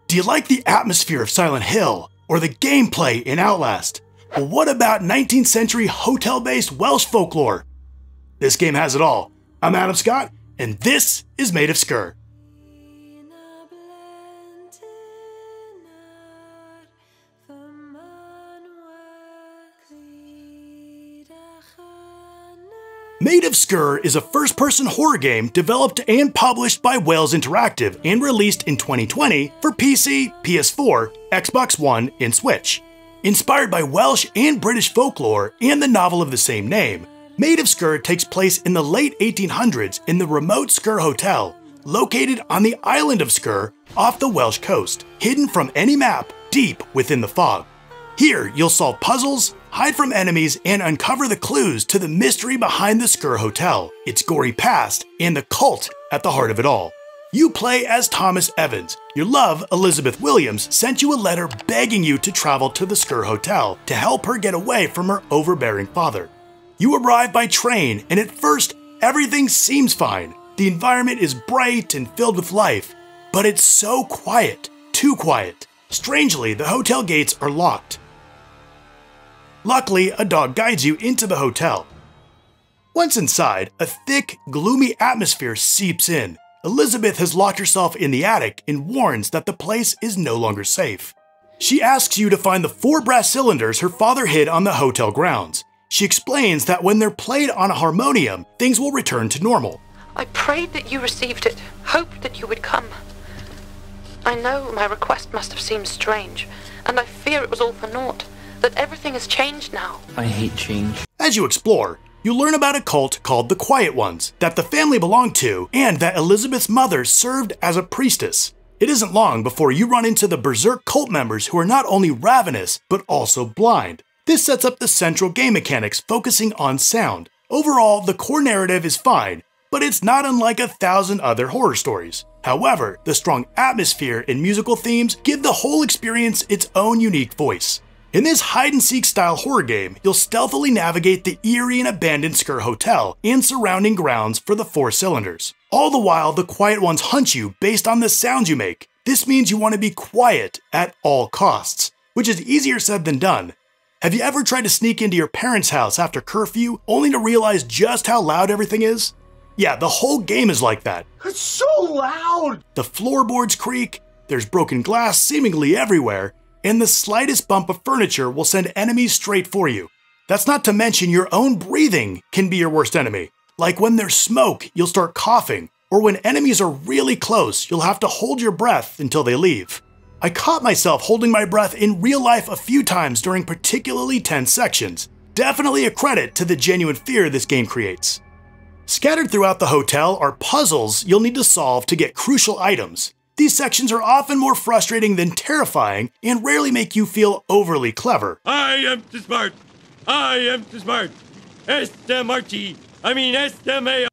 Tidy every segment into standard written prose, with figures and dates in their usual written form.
Do you like the atmosphere of Silent Hill or the gameplay in Outlast? Well, what about 19th century hotel-based Welsh folklore? This game has it all. I'm Adam Scott, and this is Maid of Sker. Maid of Sker is a first-person horror game developed and published by Welsh Interactive and released in 2020 for PC, PS4, Xbox One, and Switch. Inspired by Welsh and British folklore and the novel of the same name, Maid of Sker takes place in the late 1800s in the remote Sker Hotel, located on the island of Sker off the Welsh coast, hidden from any map deep within the fog. Here, you'll solve puzzles, hide from enemies, and uncover the clues to the mystery behind the Sker Hotel, its gory past, and the cult at the heart of it all. You play as Thomas Evans. Your love, Elizabeth Williams, sent you a letter begging you to travel to the Sker Hotel to help her get away from her overbearing father. You arrive by train, and at first, everything seems fine. The environment is bright and filled with life, but it's so quiet, too quiet. Strangely, the hotel gates are locked. Luckily, a dog guides you into the hotel. Once inside, a thick, gloomy atmosphere seeps in. Elizabeth has locked herself in the attic and warns that the place is no longer safe. She asks you to find the 4 brass cylinders her father hid on the hotel grounds. She explains that when they're played on a harmonium, things will return to normal. I prayed that you received it, hoped that you would come. I know my request must have seemed strange, and I fear it was all for naught. That everything has changed now. I hate change. As you explore, you learn about a cult called the Quiet Ones that the family belonged to and that Elizabeth's mother served as a priestess. It isn't long before you run into the berserk cult members who are not only ravenous, but also blind. This sets up the central game mechanics focusing on sound. Overall, the core narrative is fine, but it's not unlike 1,000 other horror stories. However, the strong atmosphere and musical themes give the whole experience its own unique voice. In this hide-and-seek style horror game, you'll stealthily navigate the eerie and abandoned Sker Hotel and surrounding grounds for the 4 cylinders. All the while, the Quiet Ones hunt you based on the sounds you make. This means you want to be quiet at all costs, which is easier said than done. Have you ever tried to sneak into your parents' house after curfew, only to realize just how loud everything is? Yeah, the whole game is like that. It's so loud! The floorboards creak, there's broken glass seemingly everywhere, and the slightest bump of furniture will send enemies straight for you. That's not to mention your own breathing can be your worst enemy. Like when there's smoke, you'll start coughing, or when enemies are really close, you'll have to hold your breath until they leave. I caught myself holding my breath in real life a few times during particularly tense sections. Definitely a credit to the genuine fear this game creates. Scattered throughout the hotel are puzzles you'll need to solve to get crucial items. These sections are often more frustrating than terrifying and rarely make you feel overly clever. I am too smart. I am too smart. S-M-A.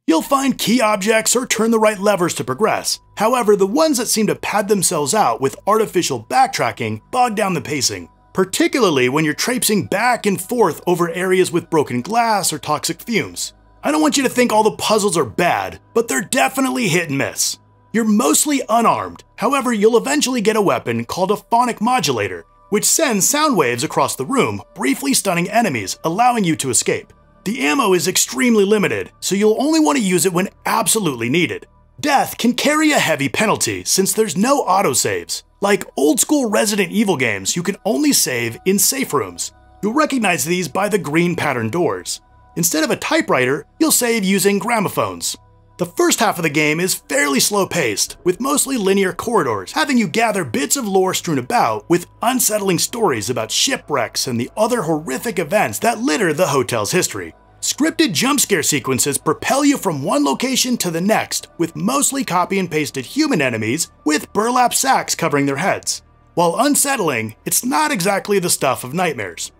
You'll find key objects or turn the right levers to progress. However, the ones that seem to pad themselves out with artificial backtracking bog down the pacing, particularly when you're traipsing back and forth over areas with broken glass or toxic fumes. I don't want you to think all the puzzles are bad, but they're definitely hit and miss. You're mostly unarmed, however you'll eventually get a weapon called a phonic modulator, which sends sound waves across the room, briefly stunning enemies, allowing you to escape. The ammo is extremely limited, so you'll only want to use it when absolutely needed. Death can carry a heavy penalty since there's no autosaves. Like old school Resident Evil games, you can only save in safe rooms. You'll recognize these by the green patterned doors. Instead of a typewriter, you'll save using gramophones. The first half of the game is fairly slow-paced, with mostly linear corridors, having you gather bits of lore strewn about with unsettling stories about shipwrecks and the other horrific events that litter the hotel's history. Scripted jump scare sequences propel you from one location to the next, with mostly copy and pasted human enemies with burlap sacks covering their heads. While unsettling, it's not exactly the stuff of nightmares.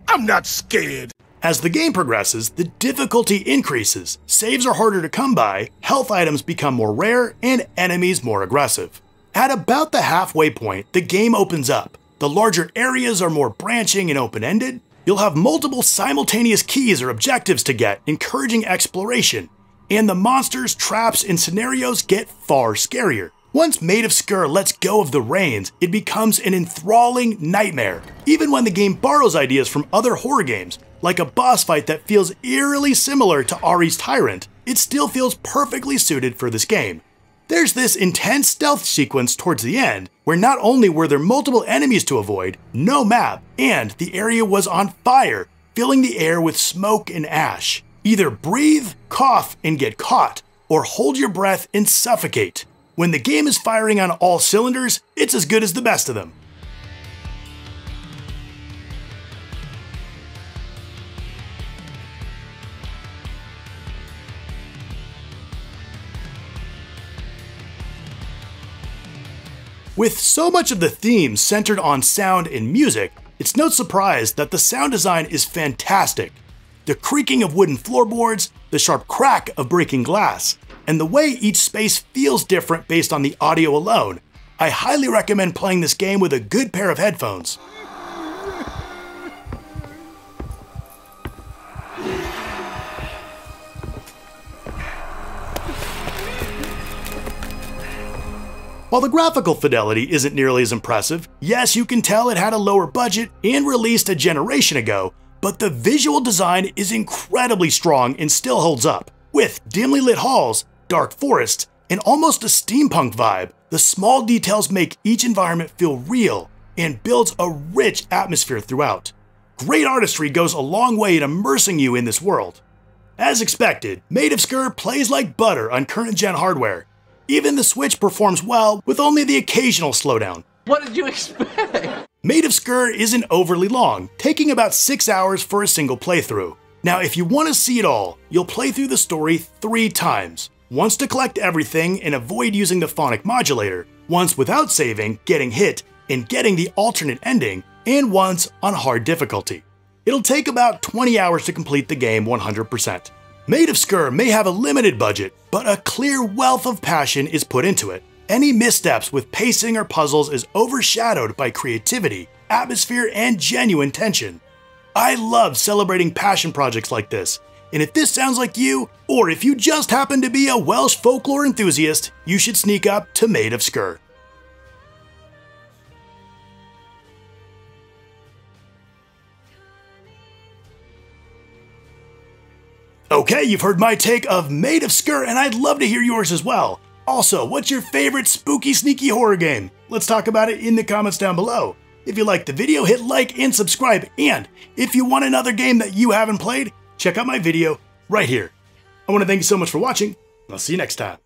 I'm not scared. As the game progresses, the difficulty increases, saves are harder to come by, health items become more rare, and enemies more aggressive. At about the halfway point, the game opens up. The larger areas are more branching and open-ended. You'll have multiple simultaneous keys or objectives to get, encouraging exploration. and the monsters, traps, and scenarios get far scarier. Once Maid of Sker lets go of the reins, it becomes an enthralling nightmare. Even when the game borrows ideas from other horror games, like a boss fight that feels eerily similar to Ari's Tyrant, it still feels perfectly suited for this game. There's this intense stealth sequence towards the end, where not only were there multiple enemies to avoid, no map, and the area was on fire, filling the air with smoke and ash. Either breathe, cough, and get caught, or hold your breath and suffocate. When the game is firing on all cylinders, it's as good as the best of them. With so much of the theme centered on sound and music, it's no surprise that the sound design is fantastic. The creaking of wooden floorboards, the sharp crack of breaking glass, and the way each space feels different based on the audio alone. I highly recommend playing this game with a good pair of headphones. While the graphical fidelity isn't nearly as impressive, yes, you can tell it had a lower budget and released a generation ago, but the visual design is incredibly strong and still holds up. With dimly lit halls, dark forests, and almost a steampunk vibe, the small details make each environment feel real and builds a rich atmosphere throughout. Great artistry goes a long way in immersing you in this world. As expected, Maid of Sker plays like butter on current-gen hardware. Even the Switch performs well with only the occasional slowdown. What did you expect? Maid of Sker isn't overly long, taking about 6 hours for a single playthrough. Now, if you want to see it all, you'll play through the story 3 times. Once to collect everything and avoid using the phonic modulator, once without saving, getting hit, and getting the alternate ending, and once on hard difficulty. It'll take about 20 hours to complete the game 100%. Maid of Sker may have a limited budget, but a clear wealth of passion is put into it. Any missteps with pacing or puzzles is overshadowed by creativity, atmosphere, and genuine tension. I love celebrating passion projects like this, and if this sounds like you, or if you just happen to be a Welsh folklore enthusiast, you should sneak up to Maid of Sker. Okay, you've heard my take of Maid of Sker, and I'd love to hear yours as well. Also, what's your favorite spooky, sneaky horror game? Let's talk about it in the comments down below. If you liked the video, hit like and subscribe, and if you want another game that you haven't played, check out my video right here. I want to thank you so much for watching, and I'll see you next time.